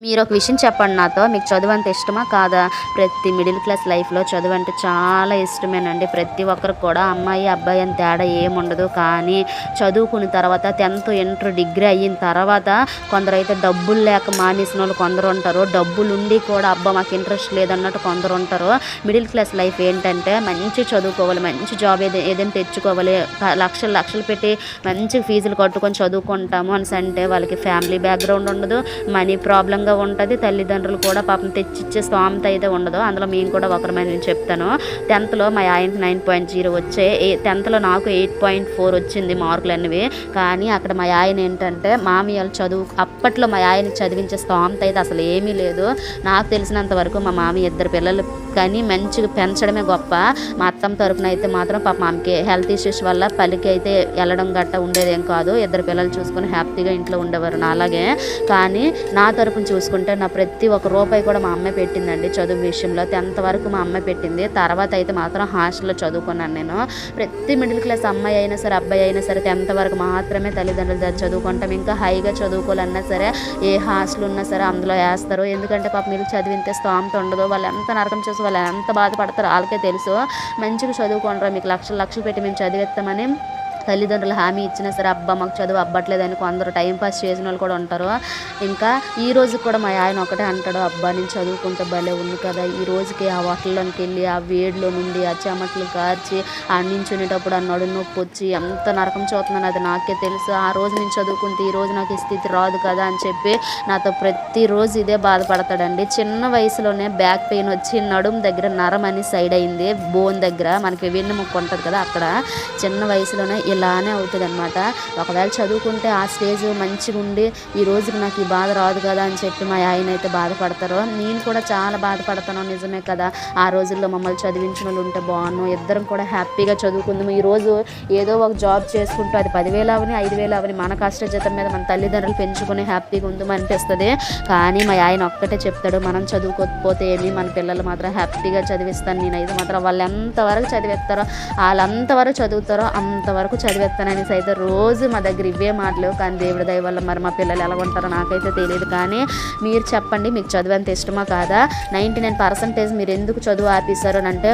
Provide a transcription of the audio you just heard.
మీరు ఒక విషయం చెప్పండి నాతో. మీకు చదువు అంటే ఇష్టమా కాదా? ప్రతి మిడిల్ క్లాస్ లైఫ్‌లో చదువు అంటే చాలా ఇష్టమేనండి. ప్రతి ఒక్కరికి కూడా అమ్మాయి, అబ్బాయి అని తేడా ఏముండదు. కానీ చదువుకున్న తర్వాత 10థ్, ఇంటర్, డిగ్రీ అయిన తర్వాత కొందరైతే డబ్బులు లేక మానేసినోళ్ళు కొందరుంటారు. డబ్బులుండి కూడా అబ్బా! మాకు ఇంట్రెస్ట్ లేదన్నట్టు కొందరుంటారు. మిడిల్ క్లాస్ లైఫ్ ఏంటంటే మంచిగా చదువుకోవాలి, మంచి జాబ్ ఏదైనా తెచ్చుకోవాలి. లక్షలు లక్షలు పెట్టి మంచిగా ఫీజులు కట్టుకొని చదువుకుంటాము అనేసంటే వాళ్ళకి ఫ్యామిలీ బ్యాక్‌గ్రౌండ్ ఉండదు. మనీ ప్రాబ్లమ్‌గా ఉంటది. తల్లిదండ్రులు కూడా పాపం తెచ్చిచ్చే స్తోమత అయితే ఉండదు. అందులో మేము కూడా ఒకరమని నేను చెప్తాను. 10థ్‌లో మా ఆయనకి 9.0 వచ్చాయి. 10థ్‌లో నాకు 8.4 వచ్చింది మార్కులనేవి. కానీ అక్కడ మా ఆయన ఏంటంటే మామయ్యోళ్ళు చదువు అప్పట్లో మా ఆయనకి చదివించే స్తోమత అయితే అసలు ఏమీ లేదు. నాకు తెలిసినంత వరకు మా మామయ్య 2 పిల్లలు కానీ మంచిగా పెంచడమే గొప్ప. మా అత్తమ్మ తరపున అయితే మాత్రం పాపం ఆమెకి హెల్త్ ఇష్యూస్ వల్ల పనికి అయితే వెళ్ళడం గట్టా ఉండేదేం కాదు. 2 పిల్లలు చూసుకొని హ్యాపీగా ఇంట్లో ఉండేవారు నాలాగే. కానీ నా తరపున చూసుకుంటే నా ప్రతి ఒక్క రూపాయి కూడా మా అమ్మే పెట్టిందండి చదువు విషయంలో. 10థ్ వరకు మా అమ్మే పెట్టింది. తర్వాత అయితే మాత్రం హాస్టల్‌లో చదువుకున్నాను నేను. ప్రతి మిడిల్ క్లాస్ అమ్మాయి అయినా సరే, అబ్బాయి అయినా సరే 10థ్ వరకు మాత్రమే తల్లిదండ్రుల దగ్గర చదువుకుంటాం. ఇంకా హైగా చదువుకోవాలన్నా సరే ఏ హాస్టల్ ఉన్నా సరే అందులో వేస్తారు. ఎందుకంటే పాపం వీళ్ళకి చదివింతే స్తోమత ఉండదు. వాళ్ళు ఎంత నరకం చూసి వాళ్ళు ఎంత బాధపడతారో వాళ్ళకే తెలుసు. మంచిగా చదువుకోండిరా మీకు లక్షలు లక్షలు పెట్టి మేము చదివిస్తామని తల్లిదండ్రులు హామీ ఇచ్చినా సరే అబ్బా మాకు చదువు అవ్వట్లేదని కొందరు టైం పాస్ చేసిన వాళ్ళు కూడా ఉంటారు. ఇంకా ఈ రోజు కూడా మా ఆయన ఒకటే అంటాడు, అబ్బా నేను చదువుకుంటే భలే ఉంది కదా, ఈ రోజుకి ఆ హోటల్లోనికి వెళ్ళి ఆ వేడిలో నుండి ఆ చెమటలు కార్చి ఆ నించునేటప్పుడు ఆ నడుము నొప్పి వచ్చి ఎంత నరకం చూస్తున్నాను అది నాకే తెలుసు. ఆ రోజు నేను చదువుకుంటే ఈ రోజు నాకు ఈ స్థితి రాదు కదా అని చెప్పి నాతో ప్రతిరోజు ఇదే బాధపడతాడండి. చిన్న వయసులోనే బ్యాక్ పెయిన్ వచ్చి నడుము దగ్గర నరం అని సైడ్ అయింది, బోన్ దగ్గర మనకి వెన్నెముక్క ఉంటుంది కదా అక్కడ. చిన్న వయసులోనే ఇలానే అవుతుంది అనమాట. ఒకవేళ చదువుకుంటే ఆ స్టేజ్ మంచిగా ఉండి ఈ రోజుకి నాకు ఈ బాధ రాదు కదా అని చెప్పి మా ఆయన అయితే బాధపడతారు. నేను కూడా చాలా బాధపడతాను. నిజమే కదా, ఆ రోజుల్లో మమ్మల్ని చదివించిన వాళ్ళు ఉంటే బాగున్నాను, ఇద్దరం కూడా హ్యాపీగా చదువుకుందాము. ఈరోజు ఏదో ఒక జాబ్ చేసుకుంటూ అది 10,000 అవని 5,000 అవని మన కష్టజీతం మీద మన తల్లిదండ్రులు పెంచుకొని హ్యాపీగా ఉందాం అనిపిస్తుంది. కానీ మా ఆయన ఒక్కటే చెప్తాడు, మనం చదువుకోకపోతే ఏమి, మన పిల్లలు మాత్రం హ్యాపీగా చదివిస్తాను నేనైతే మాత్రం వాళ్ళు ఎంతవరకు చదివిస్తారో వాళ్ళు అంతవరకు చదువుతారో అంతవరకు చదివేస్తాననేసి అయితే రోజు మా దగ్గర ఇవే మాటలు. కానీ దేవుడి దయ వల్ల మరి మా పిల్లలు ఎలా ఉంటారో నాకైతే తెలియదు. కానీ మీరు చెప్పండి, మీకు చదువు అంత ఇష్టమా కాదా? 99% మీరు ఎందుకు చదువు ఆపేశారు అని అంటే